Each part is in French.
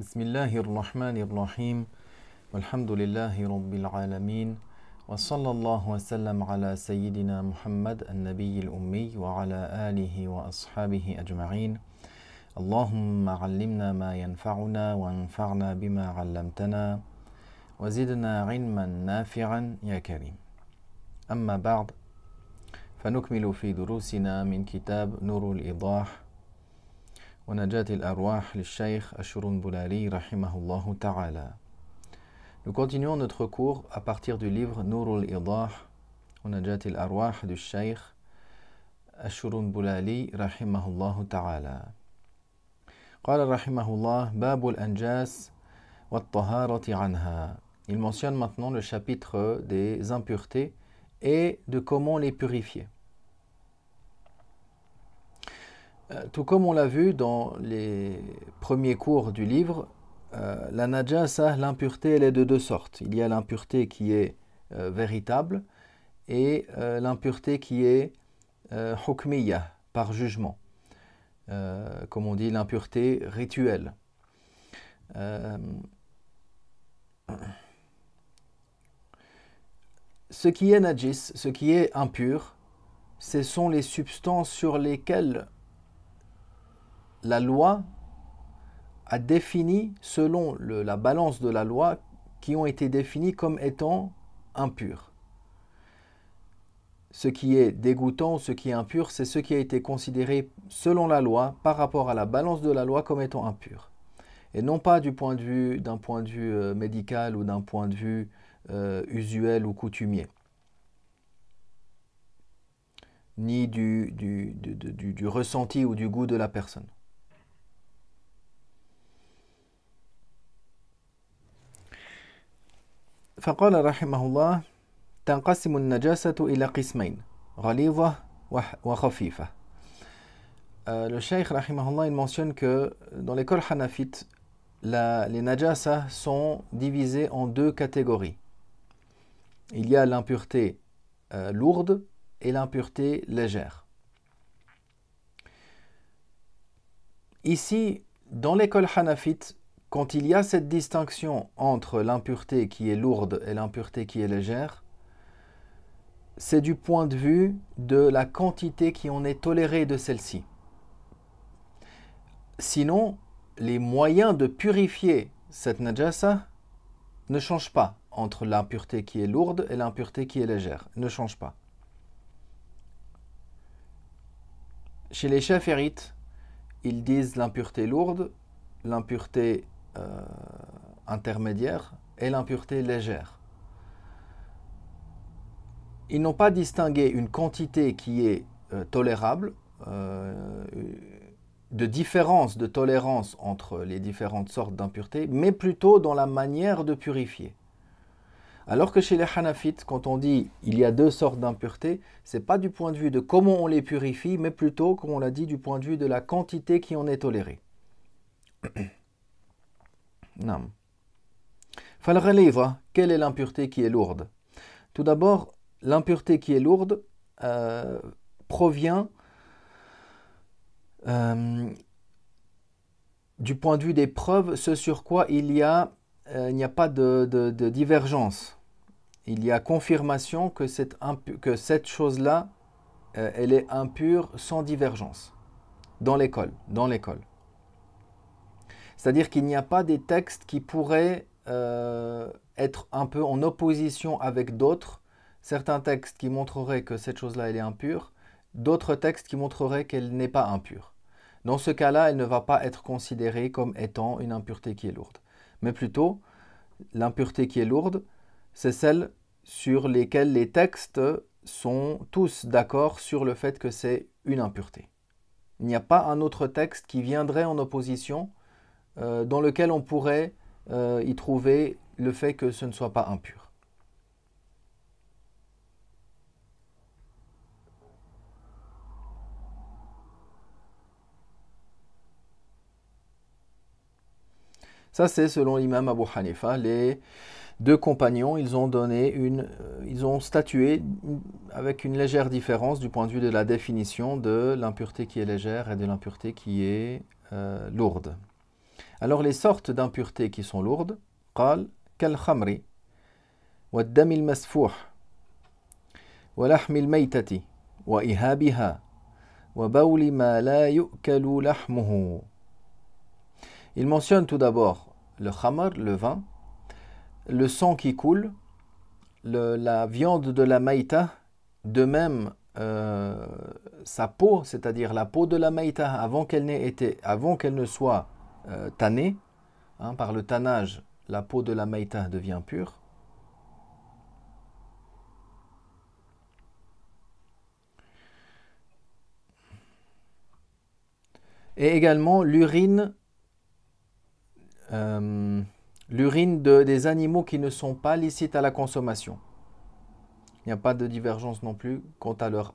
Bismillahirrahmanirrahim. Walhamdulillahi rabbil alamin. Wa sallallahu wa sallam ala sayyidina Muhammad an-nabiyyil ummi wa ala alihi wa ashabihi ajma'in. Allahumma allimna ma yanfa'una wa anfa'na bima 'allamtana wa zidna 'ilman nafi'an ya karim. Amma ba'd. فنكمل في دروسنا من كتاب نور الإيضاح ونجاة الأرواح للشيخ الشرنبلالي رحمه الله تعالى. Nous continuons notre cours à partir du livre نور الإيضاح ونجاة الأرواح du Cheikh الشرنبلالي رحمه الله تعالى. قال رحمه الله باب الأنجاس والطهارة عنها. Il mentionne maintenant le chapitre des impuretés et de comment les purifier. Tout comme on l'a vu dans les premiers cours du livre, la najasa, l'impureté, elle est de deux sortes. Il y a l'impureté qui est véritable et l'impureté qui est hukmiya, par jugement. Comme on dit, l'impureté rituelle. Ce qui est najis, ce qui est impur, ce sont les substances sur lesquelles la loi a défini, selon la balance de la loi, qui ont été définies comme étant impures. Ce qui est dégoûtant, ce qui est impur, c'est ce qui a été considéré selon la loi, par rapport à la balance de la loi, comme étant impur. Et non pas d'un point de vue médical ou d'un point de vue usuel ou coutumier, ni du ressenti ou du goût de la personne. فقال رحمه الله تنقسم النجاسة إلى قسمين غليظة وخفيفة. Le Cheikh rahimahullah, il mentionne que dans l'école hanafite, les najasa sont divisés en deux catégories. Il y a l'impureté lourde et l'impureté légère. Ici, dans l'école hanafite, quand il y a cette distinction entre l'impureté qui est lourde et l'impureté qui est légère, c'est du point de vue de la quantité qui en est tolérée de celle-ci. Sinon, les moyens de purifier cette najasa ne changent pas entre l'impureté qui est lourde et l'impureté qui est légère. Ne changent pas. Chez les chaférites, ils disent l'impureté lourde, l'impureté intermédiaire et l'impureté légère. Ils n'ont pas distingué une quantité qui est tolérable, de différence de tolérance entre les différentes sortes d'impuretés, mais plutôt dans la manière de purifier. Alors que chez les hanafites, quand on dit il y a deux sortes d'impuretés, ce n'est pas du point de vue de comment on les purifie, mais plutôt, comme on l'a dit, du point de vue de la quantité qui en est tolérée. Non. Falghaliza, quelle est l'impureté qui est lourde? Tout d'abord, l'impureté qui est lourde provient du point de vue des preuves, ce sur quoi il n'y a pas de divergence. Il y a confirmation que cette chose-là, elle est impure sans divergence dans l'école. C'est-à-dire qu'il n'y a pas des textes qui pourraient être un peu en opposition avec d'autres. Certains textes qui montreraient que cette chose-là, elle est impure. D'autres textes qui montreraient qu'elle n'est pas impure. Dans ce cas-là, elle ne va pas être considérée comme étant une impureté qui est lourde. Mais plutôt, l'impureté qui est lourde, c'est celle sur lesquelles les textes sont tous d'accord sur le fait que c'est une impureté. Il n'y a pas un autre texte qui viendrait en opposition dans lequel on pourrait y trouver le fait que ce ne soit pas impur. Ça, c'est selon l'imam Abu Hanifa. Les deux compagnons, ils ont statué avec une légère différence du point de vue de la définition de l'impureté qui est légère et de l'impureté qui est lourde. Alors les sortes d'impuretés qui sont lourdes, قال كالخمر والدم المسفوح ولحم الميتة وإهابها وبول ما لا يؤكل لحمه. Il mentionne tout d'abord le khamr, le vin, le sang qui coule, la viande de la maïta, de même sa peau, c'est-à-dire la peau de la maïta avant qu'elle ne soit tannée, hein, par le tannage, la peau de la maïta devient pure. Et également l'urine des animaux qui ne sont pas licites à la consommation. Il n'y a pas de divergence non plus quant à leur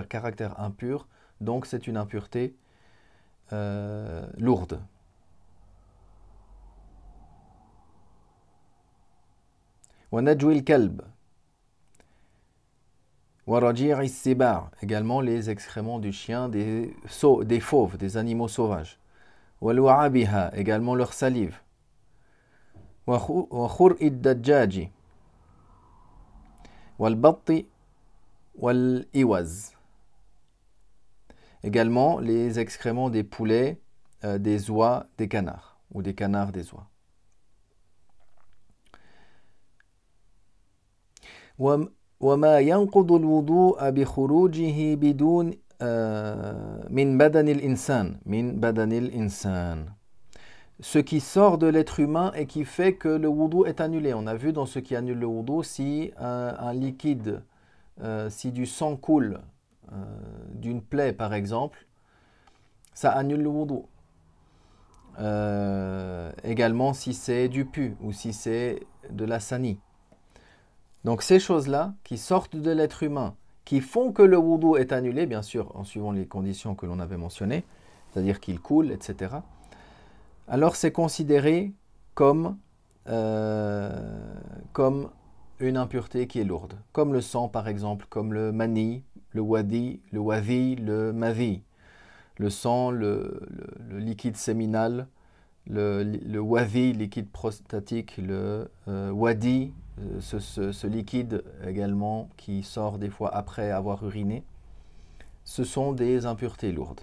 caractère impur, donc c'est une impureté lourde. وَنَجْوِ الْكَلْبِ وَرَجِيعِ السِّبَاعِ, également les excréments du chien, des fauves, des animaux sauvages. وَلُعَابِهَا, également leur salive. وَخُرْءِ الدَّجَّاجِ وَالْبَطِّ وَالْإِوَزِ, également les excréments des poulets, des oies, des canards, ou des canards, des oies. وما ينقض الوضوء بخروجه بدون من بدن الإنسان. Ce qui sort de l'être humain et qui fait que le wudu est annulé. On a vu dans ce qui annule le wudu, si un liquide, si du sang coule d'une plaie par exemple, ça annule le wudu. Également si c'est du pu ou si c'est de la sanie. Donc ces choses-là qui sortent de l'être humain, qui font que le wudu est annulé, bien sûr en suivant les conditions que l'on avait mentionnées, c'est-à-dire qu'il coule, etc., alors c'est considéré comme une impureté qui est lourde, comme le sang par exemple, comme le mani, le wadi, le mavi, le sang, le liquide séminal, le wadi, liquide prostatique, le wadi, ce liquide également qui sort des fois après avoir uriné, ce sont des impuretés lourdes.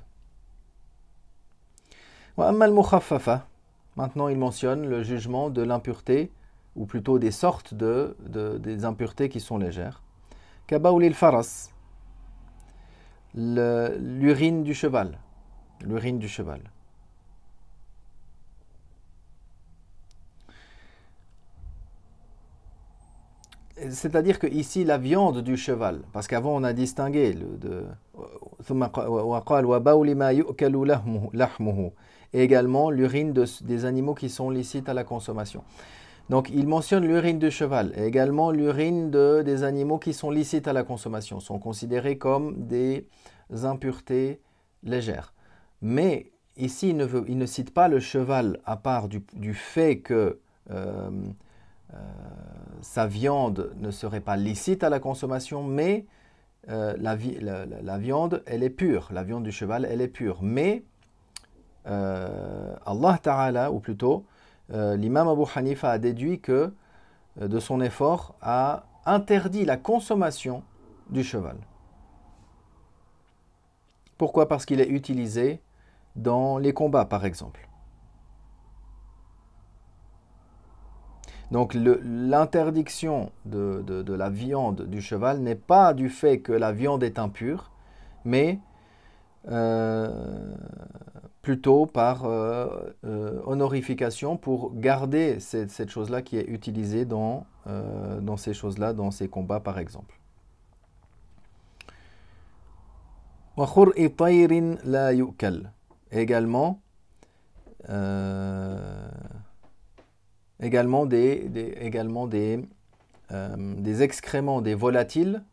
Maintenant il mentionne le jugement de l'impureté, ou plutôt des sortes des impuretés qui sont légères. Kabaoul faras, l'urine du cheval. L'urine du cheval. C'est-à-dire que ici la viande du cheval, parce qu'avant on a distingué et également l'urine des animaux qui sont licites à la consommation. Donc il mentionne l'urine du cheval et également l'urine des animaux qui sont licites à la consommation, sont considérés comme des impuretés légères. Mais ici il ne cite pas le cheval à part du fait que sa viande ne serait pas licite à la consommation, mais la viande, elle est pure. La viande du cheval, elle est pure. Mais Allah Ta'ala, ou plutôt, l'imam Abu Hanifa a déduit que, de son effort, a interdit la consommation du cheval. Pourquoi? Parce qu'il est utilisé dans les combats, par exemple. Donc l'interdiction de la viande du cheval n'est pas du fait que la viande est impure, mais plutôt par honorification pour garder cette chose-là qui est utilisée dans ces choses-là, dans ces combats par exemple. Également, des excréments, des volatiles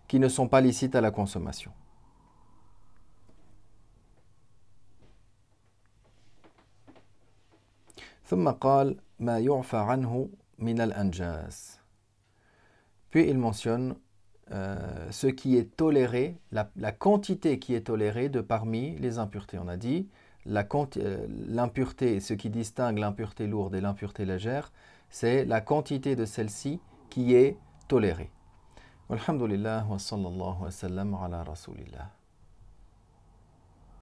qui ne sont pas licites à la consommation. ثم قال ما يعفى عنه من الأنجاس. Puis il mentionne ce qui est toléré, la quantité qui est tolérée de parmi les impuretés. On a dit l'impureté, ce qui distingue l'impureté lourde et l'impureté légère, c'est la quantité de celle-ci qui est tolérée. Walhamdulillah wa sallallahu wa sallam ala rasulillah.